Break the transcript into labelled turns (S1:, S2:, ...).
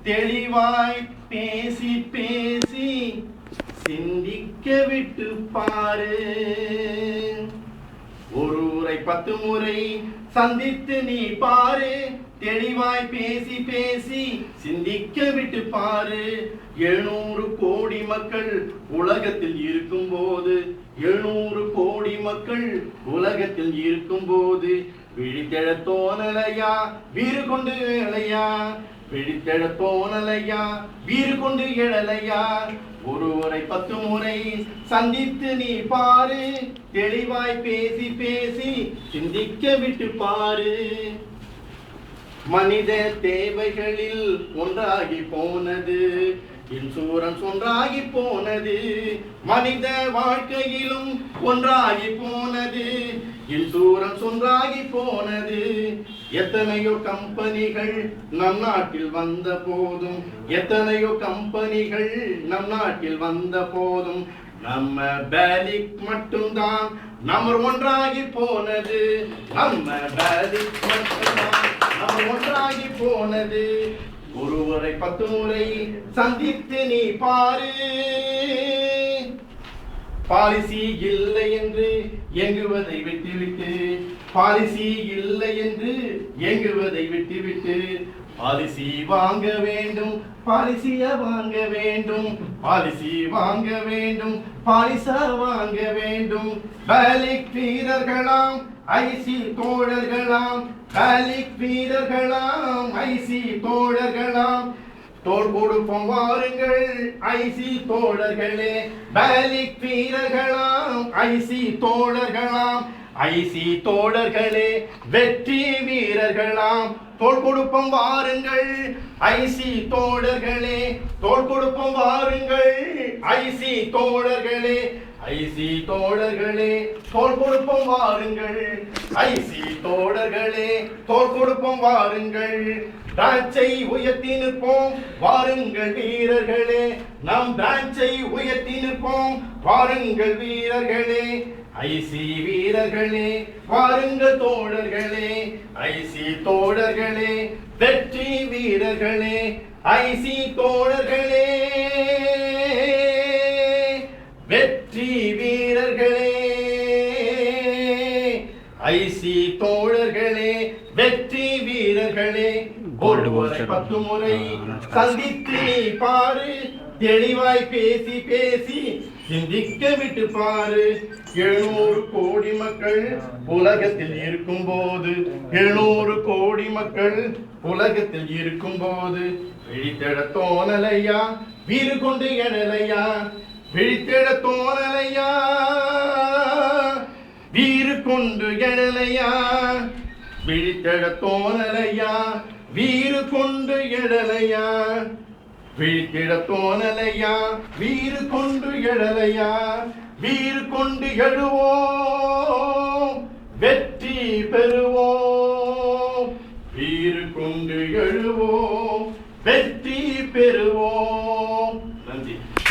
S1: தெளிவாய் பேசி பேசி சிந்திக்க விட்டு பாரு. ஒரு முறை 10 முறை சந்தித்து நீ பாரு. தெளிவாய் பேசி பேசி சிந்திக்க விட்டு பாரு. 700 கோடி மக்கள் உலகத்தில் இருக்கும் போது, 700 கோடி மக்கள் உலகத்தில் இருக்கும் போது விழித்தெழ தோணலையா வீறு கொண்டு எழலையா? விழித்தெழ தோணலையா வீறு கொண்டு எழலையா? ஒருவரை 10 முறை சந்தித்து நீ பாரு. தெளிவாய் பேசி பேசி சிந்திக்க விட்டு பாரு. மனித தேவைகளில் ஒன்றாகி போனது, இன்சூரன்ஸ் ஒன்றாகி போனது. மனித வாழ்க்கையிலும் ஒன்றாகி போனது, இன்சூரன்ஸ் ஒன்றாகி போனது. எத்தனையோ கம்பெனிகள் நம் நாட்டில் வந்த போதும், எத்தனையோ கம்பெனிகள் நம் நாட்டில் வந்த போதும் நம்ம பேலிக் மட்டும்தான் நம்பர் ஒன்றாகி போனது. நம்ம பேலிக் மட்டும்தான் நம்பர் ஒன்றாகி போனது. ஒருவரை 10 முறை சந்தித்து நீ பாரு. பாலிசி இல்லை என்று எங்குவதை விட்டுவிட்டு, பாலிசி இல்லை என்று எங்குவதை விட்டுவிட்டு பாலிசி வாங்க வேண்டும், பாலிசிய வாங்க வேண்டும், பாலிசி வாங்க வேண்டும், பாலிசா வாங்க வேண்டும். பேலிக் வீரர்களாம் ஐசி தோழர்களாம், பேலிக் வீரர்களாம் ஐசி தோழர்களாம். தோள் கொடுப்போம் வாருங்கள் ஐசி தோழர்களே. பேலிக் வீரர்களாம் ஐசி தோழர்களாம், ஐசி தோழர்களே வெற்றி வீரர்களாம். தோள் கொடுப்போம் வாருங்கள் ஐசி தோழர்களே, தோள் கொடுப்போம் வாருங்கள் ஐசி தோழர்களே. ஐசி தோழர்களே தோள் கொடுப்போம் வாருங்கள், ஐசி தோழர்களே தோள் கொடுப்போம் வாருங்கள். பிரான்ச்சை உயர்த்தி நிற்போம் வாருங்கள் வீரர்களே, நம் பிரான்ச்சை உயர்த்தி நிற்போம் வாருங்கள் வீரர்களே. ஐசி வீரர்களே வாருங்கள் தோழர்களே, ஐசி தோழர்களே வெற்றி வீரர்களே. ஐசி தோழர்களே வெற்றி வீரர்களே, ஐசி தோழர்களே வெற்றி வீரர்களே. ஒருவரை 10 முறை சந்தித்து பாரு. தெளிவாய் பேசி பேசி சிந்திக்க விட்டு பாரு. 700 கோடி மக்கள் உலகத்தில் இருக்கும் போது, 700 கோடி மக்கள் உலகத்தில் இருக்கும் போது விழித்தெழ தோணலையா வீறு கொண்டு எழலையா? விழித்தெழ தோணலையா வீறு கொண்டு எழலையா? விழித்தெழ தோணலையா வீறு கொண்டு எழலையா? விழித்திட தோணலையா வீறு கொண்டு எழலையா? வீறு கொண்டு எழுவோம் வெற்றி பெறுவோம்.